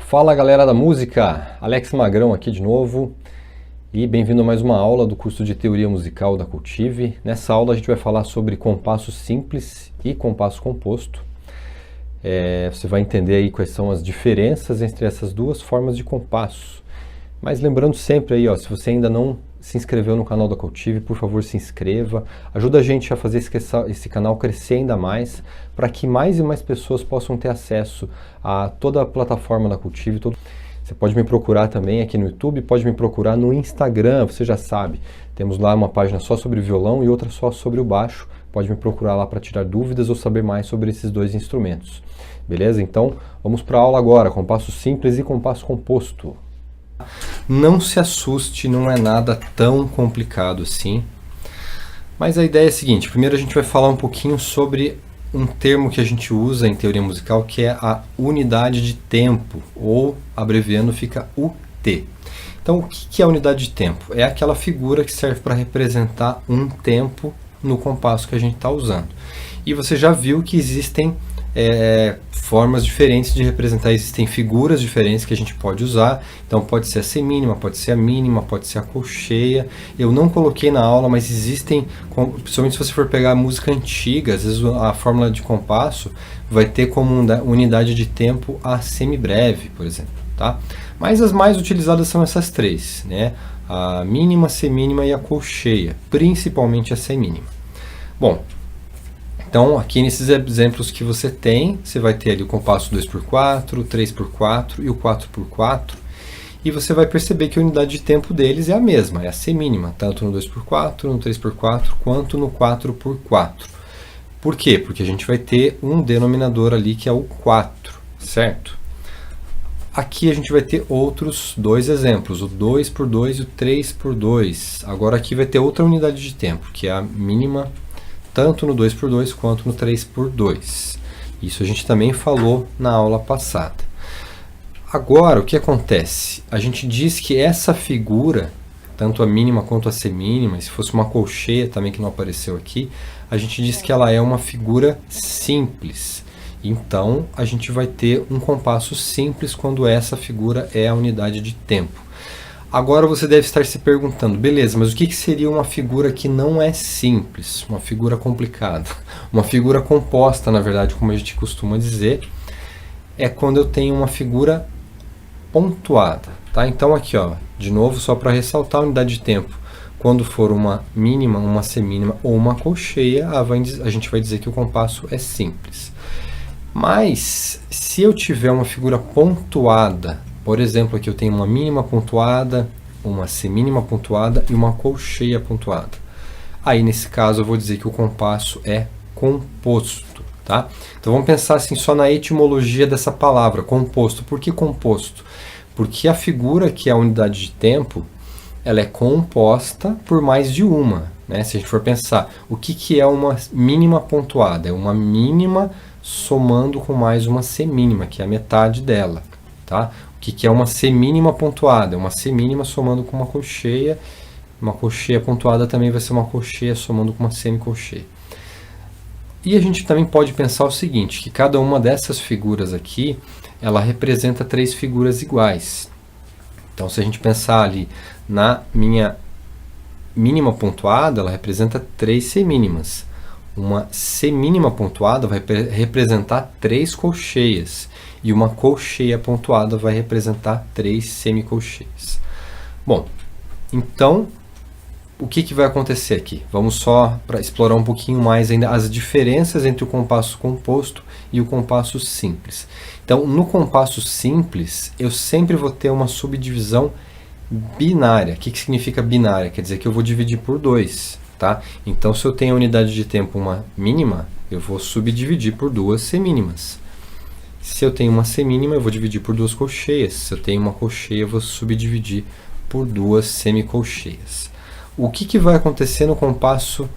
Fala galera da música, Alex Magrão aqui de novo e bem-vindo a mais uma aula do curso de Teoria Musical da Cultive. Nessa aula a gente vai falar sobre compasso simples e compasso composto. Você vai entender aí quais são as diferenças entre essas duas formas de compasso. Mas lembrando sempre aí, se você ainda não se inscreveu no canal da Cultive, por favor se inscreva. Ajuda a gente a fazer esse canal crescer ainda mais, para que mais e mais pessoas possam ter acesso a toda a plataforma da Cultive. Você pode me procurar também aqui no YouTube, pode me procurar no Instagram, você já sabe. Temos lá uma página só sobre violão e outra só sobre o baixo. Pode me procurar lá para tirar dúvidas ou saber mais sobre esses dois instrumentos. Beleza? Então, vamos para a aula agora, compasso simples e compasso composto. Não se assuste, não é nada tão complicado assim. Mas a ideia é a seguinte, primeiro a gente vai falar um pouquinho sobre um termo que a gente usa em teoria musical, que é a unidade de tempo, ou abreviando fica UT. Então, o que é a unidade de tempo? É aquela figura que serve para representar um tempo no compasso que a gente está usando. E você já viu que existem formas diferentes de representar, existem figuras diferentes que a gente pode usar. Então pode ser a semínima, pode ser a mínima, pode ser a colcheia. Eu não coloquei na aula, mas existem, principalmente se você for pegar a música antiga, às vezes a fórmula de compasso vai ter como unidade de tempo a semibreve, por exemplo, tá? Mas as mais utilizadas são essas três, né? A mínima, a semínima e a colcheia, principalmente a semínima. Bom, então, aqui nesses exemplos que você tem, você vai ter ali o compasso 2x4, o 3x4 e o 4x4. E você vai perceber que a unidade de tempo deles é a mesma, é a semínima, tanto no 2x4, no 3x4, quanto no 4x4. Por quê? Porque a gente vai ter um denominador ali que é o 4, certo? Aqui a gente vai ter outros dois exemplos, o 2x2 e o 3x2. Agora aqui vai ter outra unidade de tempo, que é a mínima, tanto no 2x2 quanto no 3x2. Isso a gente também falou na aula passada. Agora, o que acontece? A gente diz que essa figura, tanto a mínima quanto a semínima, e se fosse uma colcheia também que não apareceu aqui, a gente diz que ela é uma figura simples. Então, a gente vai ter um compasso simples quando essa figura é a unidade de tempo. Agora você deve estar se perguntando, beleza, mas o que seria uma figura que não é simples, uma figura complicada? Uma figura composta, na verdade, como a gente costuma dizer, é quando eu tenho uma figura pontuada, tá? Então aqui, de novo, só para ressaltar a unidade de tempo, quando for uma mínima, uma semínima ou uma colcheia, a gente vai dizer que o compasso é simples. Mas, se eu tiver uma figura pontuada, por exemplo, aqui eu tenho uma mínima pontuada, uma semínima pontuada e uma colcheia pontuada. Aí, nesse caso, eu vou dizer que o compasso é composto, tá? Então, vamos pensar assim só na etimologia dessa palavra, composto. Por que composto? Porque a figura, que é a unidade de tempo, ela é composta por mais de uma, né? Se a gente for pensar, o que é uma mínima pontuada? É uma mínima somando com mais uma semínima, que é a metade dela, tá? O que é uma semínima pontuada? É uma semínima somando com uma colcheia pontuada também vai ser uma colcheia somando com uma semicolcheia. E a gente também pode pensar o seguinte, que cada uma dessas figuras aqui, ela representa três figuras iguais. Então, se a gente pensar ali na minha mínima pontuada, ela representa três semínimas. Uma semínima pontuada vai representar três colcheias. E uma colcheia pontuada vai representar três semicolcheias. Bom, então, o que vai acontecer aqui? Vamos só para explorar um pouquinho mais ainda as diferenças entre o compasso composto e o compasso simples. Então, no compasso simples, eu sempre vou ter uma subdivisão binária. O que significa binária? Quer dizer que eu vou dividir por 2. Tá? Então, se eu tenho a unidade de tempo uma mínima, eu vou subdividir por duas semínimas. Se eu tenho uma semínima, eu vou dividir por duas colcheias. Se eu tenho uma colcheia, eu vou subdividir por duas semicolcheias. O que vai acontecer no compasso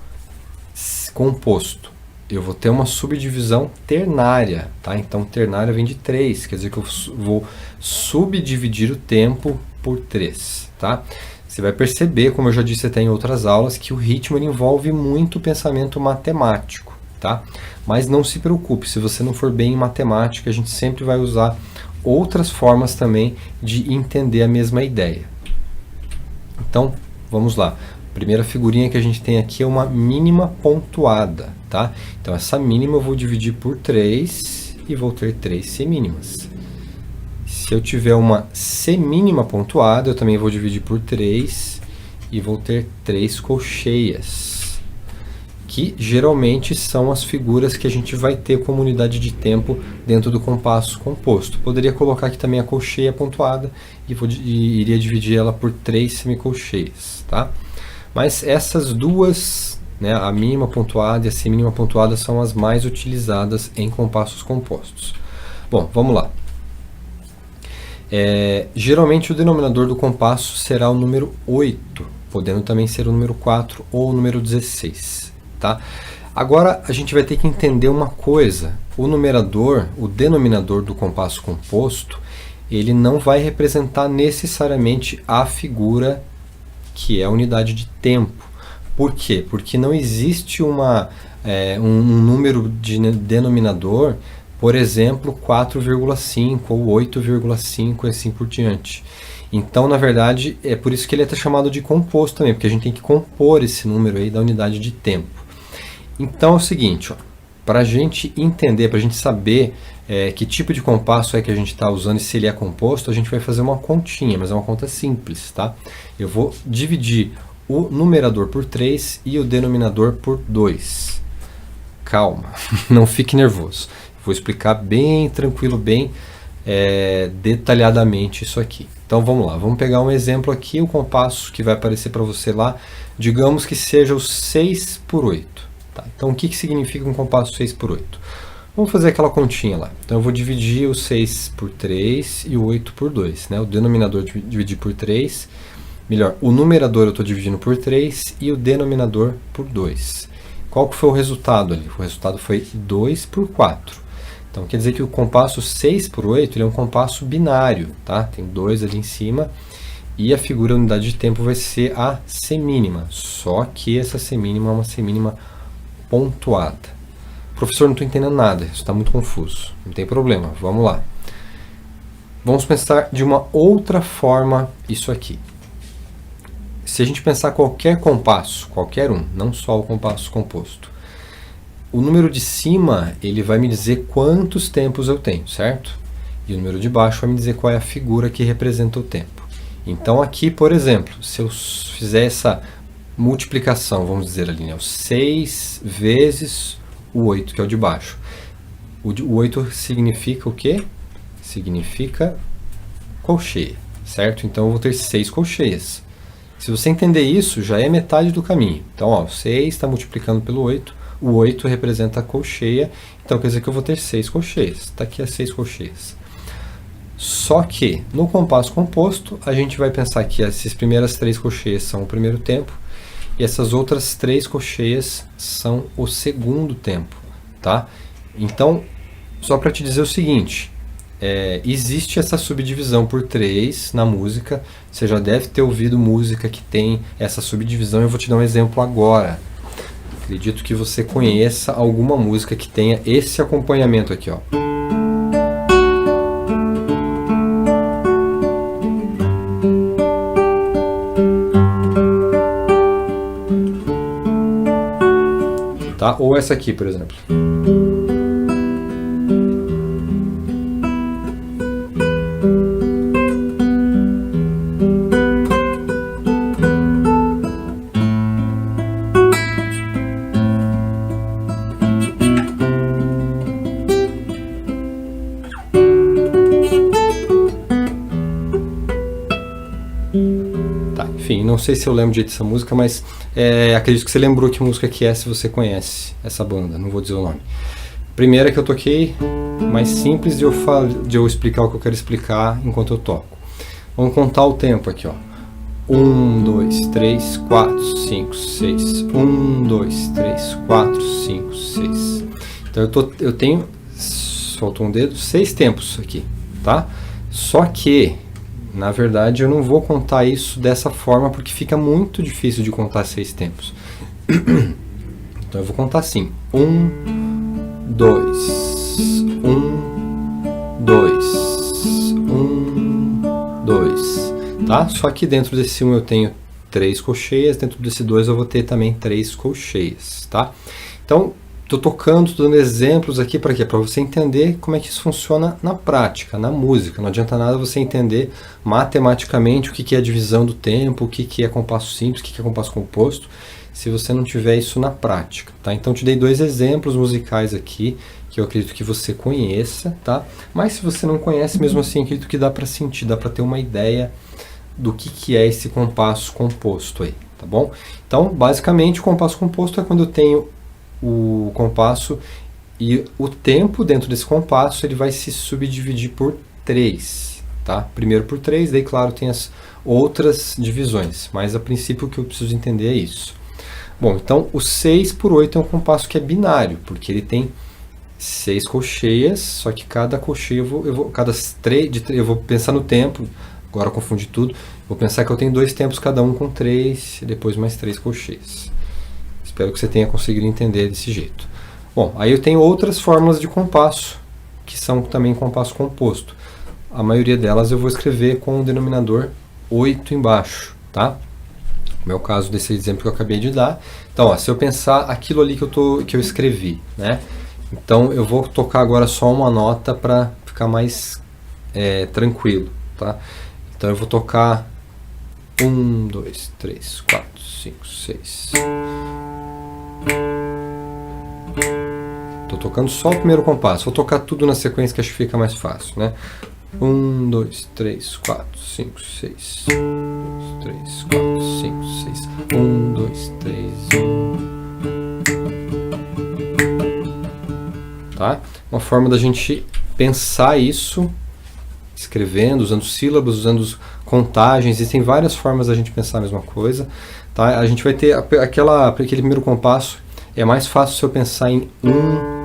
composto? Eu vou ter uma subdivisão ternária, tá? Então, ternária vem de 3, quer dizer que eu vou subdividir o tempo por 3, tá? Você vai perceber, como eu já disse até em outras aulas, que o ritmo ele envolve muito pensamento matemático, tá? Mas não se preocupe, se você não for bem em matemática, a gente sempre vai usar outras formas também de entender a mesma ideia. Então, vamos lá. A primeira figurinha que a gente tem aqui é uma mínima pontuada, tá? Então, essa mínima eu vou dividir por 3 e vou ter 3 semínimas. Se eu tiver uma semínima pontuada, eu também vou dividir por 3 e vou ter 3 colcheias, que geralmente são as figuras que a gente vai ter como unidade de tempo dentro do compasso composto. Poderia colocar aqui também a colcheia pontuada e iria dividir ela por 3 semicolcheias, tá? Mas essas duas, né, a mínima pontuada e a semínima pontuada, são as mais utilizadas em compassos compostos. Bom, vamos lá. Geralmente o denominador do compasso será o número 8, podendo também ser o número 4 ou o número 16. Tá? Agora a gente vai ter que entender uma coisa: o denominador do compasso composto, ele não vai representar necessariamente a figura que é a unidade de tempo. Por quê? Porque não existe um número de denominador, por exemplo, 4,5 ou 8,5 e assim por diante. Então, na verdade, é por isso que ele é chamado de composto também, porque a gente tem que compor esse número aí da unidade de tempo. Então é o seguinte, para a gente entender, para a gente saber que tipo de compasso é que a gente está usando e se ele é composto, a gente vai fazer uma continha, mas é uma conta simples, tá? Eu vou dividir o numerador por 3 e o denominador por 2. Calma, não fique nervoso. Vou explicar bem tranquilo, bem detalhadamente isso aqui. Então vamos lá, vamos pegar um exemplo aqui, o compasso que vai aparecer para você lá, digamos que seja o 6 por 8. Tá? Então o que significa um compasso 6 por 8? Vamos fazer aquela continha lá. Então eu vou dividir o 6 por 3 e o 8 por 2. Né? O denominador dividir por 3, melhor, o numerador eu estou dividindo por 3 e o denominador por 2. Qual que foi o resultado ali? O resultado foi 2 por 4. Então quer dizer que o compasso 6 por 8 ele é um compasso binário, tá? Tem 2 ali em cima e a figura unidade de tempo vai ser a semínima, só que essa semínima é uma semínima pontuada. Professor, não estou entendendo nada, isso está muito confuso. Não tem problema, vamos lá. Vamos pensar de uma outra forma isso aqui. Se a gente pensar qualquer compasso, qualquer um, não só o compasso composto, o número de cima ele vai me dizer quantos tempos eu tenho, certo? E o número de baixo vai me dizer qual é a figura que representa o tempo. Então aqui, por exemplo, se eu fizer essa multiplicação, vamos dizer ali, né, o 6 vezes o 8, que é o de baixo. O 8 significa o quê? Significa colcheia, certo? Então eu vou ter 6 colcheias. Se você entender isso, já é metade do caminho. Então, ó, 6 está multiplicando pelo 8, o 8 representa a colcheia, então quer dizer que eu vou ter 6 colcheias. Está aqui as 6 colcheias. Só que, no compasso composto, a gente vai pensar que essas primeiras 3 colcheias são o primeiro tempo, e essas outras 3 colcheias são o segundo tempo, tá? Então, só para te dizer o seguinte, existe essa subdivisão por 3 na música, você já deve ter ouvido música que tem essa subdivisão, eu vou te dar um exemplo agora. Acredito que você conheça alguma música que tenha esse acompanhamento aqui, ó. Tá? Ou essa aqui, por exemplo. Enfim, não sei se eu lembro direito dessa música, mas acredito que você lembrou que música que é, se você conhece essa banda, não vou dizer o nome. Primeira que eu toquei, mais simples de eu explicar o que eu quero explicar enquanto eu toco. Vamos contar o tempo aqui, ó. 1, 2, 3, 4, 5, 6. 1, 2, 3, 4, 5, 6. Então eu tenho, solto um dedo, 6 tempos aqui, tá? Só que na verdade, eu não vou contar isso dessa forma porque fica muito difícil de contar 6 tempos. Então eu vou contar assim: 1, 2, 1, 2, tá? Só que dentro desse 1 eu tenho 3 colcheias, dentro desse 2 eu vou ter também 3 colcheias, tá? Então, estou tocando, estou dando exemplos aqui para quê? Para você entender como é que isso funciona na prática, na música. Não adianta nada você entender matematicamente o que é a divisão do tempo, o que é compasso simples, o que é compasso composto, se você não tiver isso na prática, tá? Então, te dei 2 exemplos musicais aqui, que eu acredito que você conheça, tá? Mas se você não conhece, mesmo assim, acredito que dá para sentir, dá para ter uma ideia do que é esse compasso composto aí, tá bom? Então, basicamente, o compasso composto é quando eu tenho o compasso e o tempo dentro desse compasso ele vai se subdividir por 3, tá? Primeiro por 3, daí claro tem as outras divisões, mas a princípio o que eu preciso entender é isso. Bom, então o 6 por 8 é um compasso que é binário, porque ele tem 6 colcheias, só que cada colcheia eu vou pensar no tempo, agora eu confundi tudo, vou pensar que eu tenho 2 tempos cada um com 3, e depois mais 3 colcheias. Espero que você tenha conseguido entender desse jeito. Bom, aí eu tenho outras fórmulas de compasso, que são também compasso composto. A maioria delas eu vou escrever com o denominador 8 embaixo, tá? No meu caso desse exemplo que eu acabei de dar. Então, ó, se eu pensar aquilo ali que eu escrevi, né? Então eu vou tocar agora só uma nota para ficar mais tranquilo, tá? Então eu vou tocar 1, 2, 3, 4, 5, 6. Estou tocando só o primeiro compasso. Vou tocar tudo na sequência que acho que fica mais fácil, né? 1, 2, 3, 4, 5, 6. 1, 2, 3, 4, 5, 6. 1, 2, 3, 1. Tá? Uma forma da gente pensar isso, escrevendo, usando sílabas, usando contagens. Existem várias formas da gente pensar a mesma coisa. Tá? A gente vai ter aquele primeiro compasso. É mais fácil se eu pensar em 1,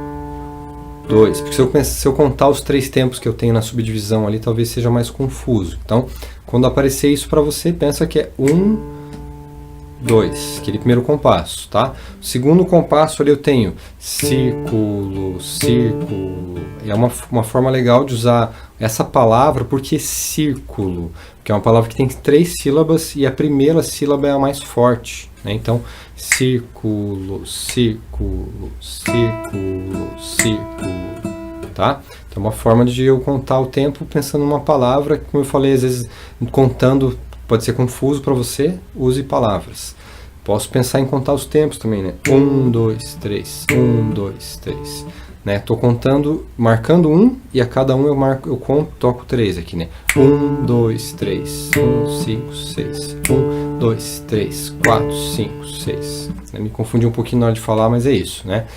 2, porque se eu contar os 3 tempos que eu tenho na subdivisão ali, talvez seja mais confuso. Então, quando aparecer isso para você, pensa que é 1, 2, aquele primeiro compasso, tá? O segundo compasso ali eu tenho círculo, círculo. É uma forma legal de usar essa palavra, porque círculo, que é uma palavra que tem 3 sílabas e a primeira sílaba é a mais forte, né? Então, círculo, círculo, círculo, círculo, tá? Então, uma forma de eu contar o tempo pensando numa palavra, como eu falei, às vezes contando pode ser confuso para você, use palavras. Posso pensar em contar os tempos também, né? 1, 2, 3, 1, 2, 3. Né? Tô contando, marcando 1 e a cada um eu conto, toco 3 aqui, né? 1, 2, 3, 1, 5, 6. 1, 2, 3, 4, 5, 6. Me confundi um pouquinho na hora de falar, mas é isso, né?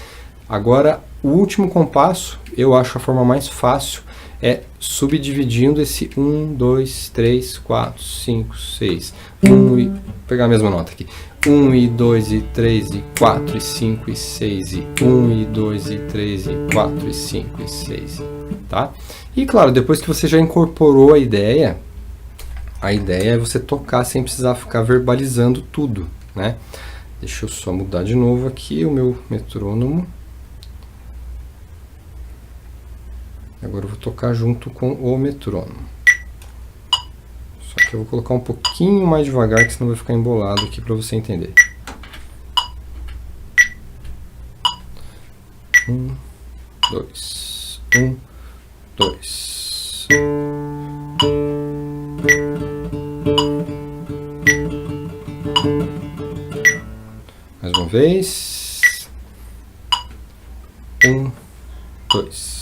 Agora, o último compasso, eu acho a forma mais fácil, é subdividindo esse 1, 2, 3, 4, 5, 6. Vou pegar a mesma nota aqui. 1 e 2 e 3 e 4 e 5 e 6 e 1 e 2 e 3 e 4 e 5 e 6, tá? E claro, depois que você já incorporou a ideia é você tocar sem precisar ficar verbalizando tudo, né? Deixa eu só mudar de novo aqui o meu metrônomo. Agora eu vou tocar junto com o metrônomo. Só que eu vou colocar um pouquinho mais devagar, que senão vai ficar embolado aqui para você entender. 1, 2, 1, 2. Mais uma vez. 1, 2.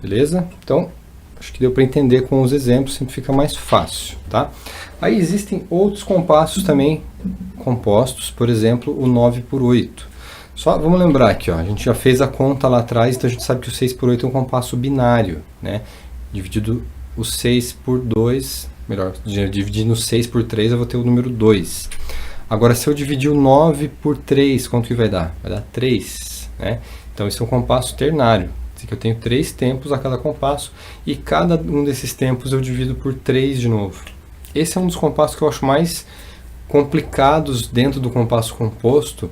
Beleza? Então, acho que deu para entender com os exemplos, sempre fica mais fácil, tá? Aí existem outros compassos também compostos, por exemplo, o 9 por 8. Só vamos lembrar aqui, ó, a gente já fez a conta lá atrás, então a gente sabe que o 6 por 8 é um compasso binário, né? Dividido o 6 por 2, melhor, dividindo o 6 por 3, eu vou ter o número 2. Agora, se eu dividir o 9 por 3, quanto que vai dar? Vai dar 3, né? Então, esse é um compasso ternário. Que eu tenho 3 tempos a cada compasso e cada um desses tempos eu divido por 3 de novo. Esse é um dos compassos que eu acho mais complicados dentro do compasso composto,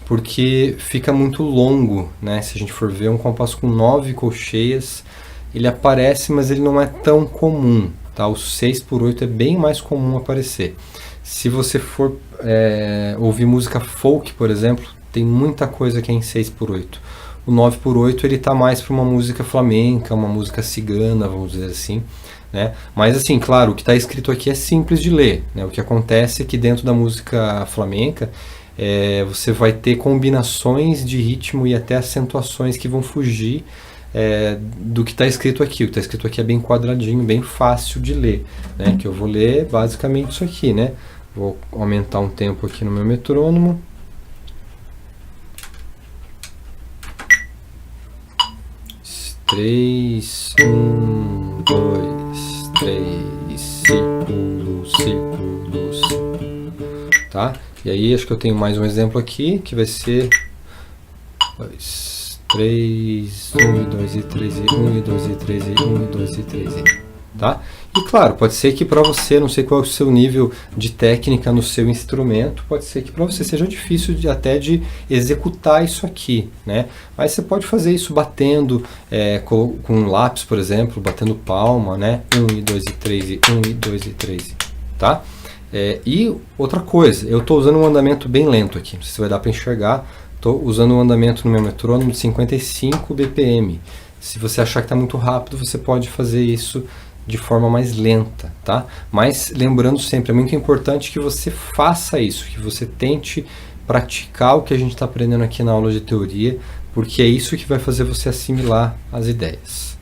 porque fica muito longo, né? Se a gente for ver um compasso com 9 colcheias, ele aparece, mas ele não é tão comum, tá? O 6/8 é bem mais comum aparecer. Se você for ouvir música folk, por exemplo, tem muita coisa que é em 6/8. O 9/8 ele tá mais para uma música flamenca, uma música cigana, vamos dizer assim, né? Mas assim, claro, o que está escrito aqui é simples de ler, né? O que acontece é que dentro da música flamenca você vai ter combinações de ritmo e até acentuações que vão fugir do que está escrito aqui. O que está escrito aqui é bem quadradinho, bem fácil de ler, né? Que eu vou ler basicamente isso aqui, né? Vou aumentar um tempo aqui no meu metrônomo. 3, 1, 2, 3, círculo, círculo, círculo, tá? E aí acho que eu tenho mais um exemplo aqui, que vai ser 2, 3, 1 e 2 e 3 e 1 e 2 e 3 e 1 e 2 e 3 e, tá? E claro, pode ser que para você, não sei qual é o seu nível de técnica no seu instrumento, pode ser que para você seja difícil até de executar isso aqui, né? Mas você pode fazer isso batendo com um lápis, por exemplo, batendo palma, né? 1 e 2 e 3 e 1 e 2 e 3, tá? E outra coisa, eu estou usando um andamento bem lento aqui, não sei se vai dar para enxergar, estou usando um andamento no meu metrônomo de 55 BPM. Se você achar que está muito rápido, você pode fazer isso de forma mais lenta, tá? Mas lembrando sempre, é muito importante que você faça isso, que você tente praticar o que a gente está aprendendo aqui na aula de teoria, porque é isso que vai fazer você assimilar as ideias.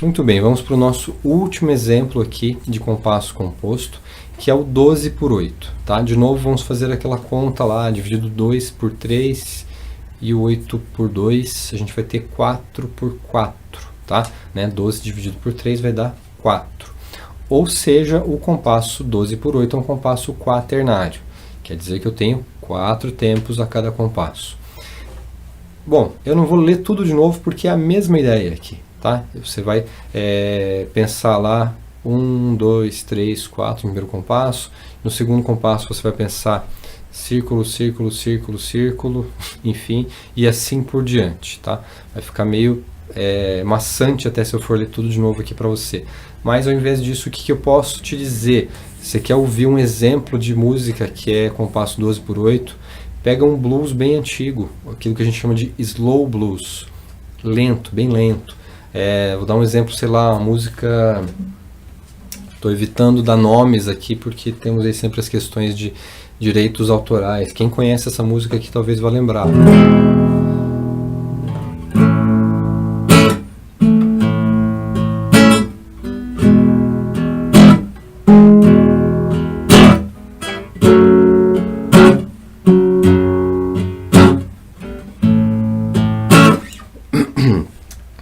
Muito bem, vamos para o nosso último exemplo aqui de compasso composto, que é o 12/8, tá? De novo, vamos fazer aquela conta lá, dividido 2 por 3 e 8 por 2, a gente vai ter 4/4, tá? 12 dividido por 3 vai dar 4. Ou seja, o compasso 12/8 é um compasso quaternário. Quer dizer que eu tenho 4 tempos a cada compasso. Bom, eu não vou ler tudo de novo porque é a mesma ideia aqui, tá? Você vai pensar lá 1, 2, 3, 4 no primeiro compasso. No segundo compasso você vai pensar círculo, círculo, círculo, círculo, enfim, e assim por diante, tá? Vai ficar meio maçante até se eu for ler tudo de novo aqui para você. Mas ao invés disso, o que eu posso te dizer? Você quer ouvir um exemplo de música que é compasso 12/8? Pega um blues bem antigo, aquilo que a gente chama de slow blues, lento, bem lento. Vou dar um exemplo, sei lá, uma música... Estou evitando dar nomes aqui porque temos aí sempre as questões de direitos autorais. Quem conhece essa música aqui talvez vá lembrar.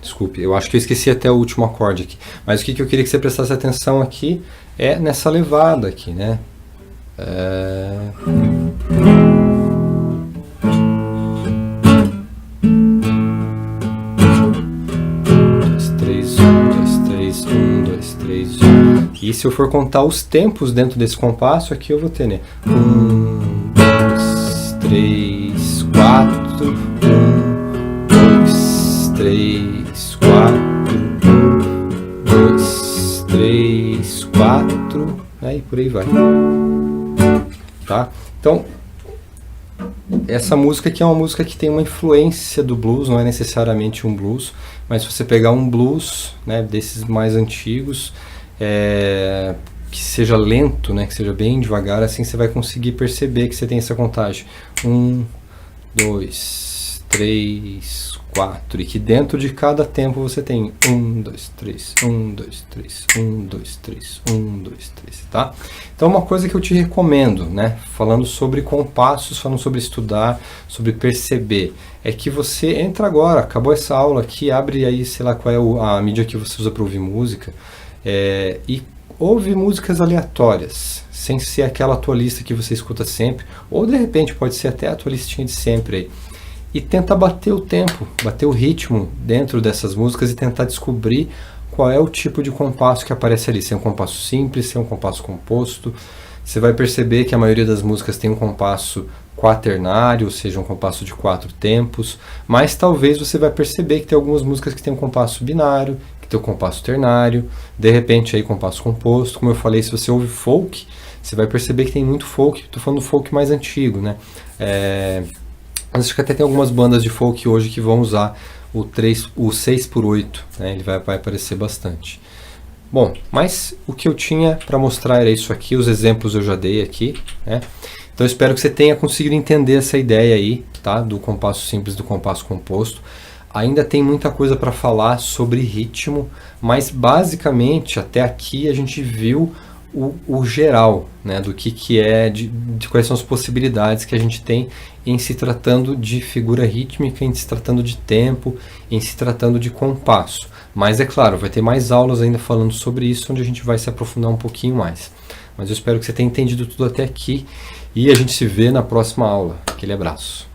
Desculpe, eu acho que eu esqueci até o último acorde aqui. Mas o que eu queria que você prestasse atenção aqui é nessa levada aqui, né? 2, 3, 1, 2, 3, 1, 2, 3, 1. E se eu for contar os tempos dentro desse compasso, aqui eu vou ter, né? 1, 2, 3, 4, 1, 2, 3, 4, 1, 2, 3, 4, e por aí vai. Tá? Então, essa música aqui é uma música que tem uma influência do blues, não é necessariamente um blues, mas se você pegar um blues, né, desses mais antigos, que seja lento, né, que seja bem devagar, assim você vai conseguir perceber que você tem essa contagem. 1, 2, 3, 4, e que dentro de cada tempo você tem 1, 2, 3, 1, 2, 3, 1, 2, 3, 1, 2, 3, tá? Então uma coisa que eu te recomendo, né, falando sobre compassos, falando sobre estudar, sobre perceber, é que você entra agora, acabou essa aula aqui, abre aí, sei lá qual é a mídia que você usa para ouvir música, e ouve músicas aleatórias, sem ser aquela tua lista que você escuta sempre, ou de repente pode ser até a tua listinha de sempre aí. E tenta bater o tempo, bater o ritmo dentro dessas músicas e tentar descobrir qual é o tipo de compasso que aparece ali. Se é um compasso simples, se é um compasso composto. Você vai perceber que a maioria das músicas tem um compasso quaternário, ou seja, um compasso de 4 tempos, mas talvez você vai perceber que tem algumas músicas que tem um compasso binário, que tem um compasso ternário, de repente aí compasso composto. Como eu falei, se você ouve folk, você vai perceber que tem muito folk. Estou falando do folk mais antigo, né? Acho que até tem algumas bandas de folk hoje que vão usar o 6x8, né? Ele vai aparecer bastante. Bom, mas o que eu tinha para mostrar era isso aqui, os exemplos eu já dei aqui, né? Então eu espero que você tenha conseguido entender essa ideia aí, tá? Do compasso simples, do compasso composto. Ainda tem muita coisa para falar sobre ritmo, mas basicamente até aqui a gente viu o geral, né? Do que é, de quais são as possibilidades que a gente tem em se tratando de figura rítmica, em se tratando de tempo, em se tratando de compasso. Mas é claro, vai ter mais aulas ainda falando sobre isso, onde a gente vai se aprofundar um pouquinho mais. Mas eu espero que você tenha entendido tudo até aqui e a gente se vê na próxima aula. Aquele abraço.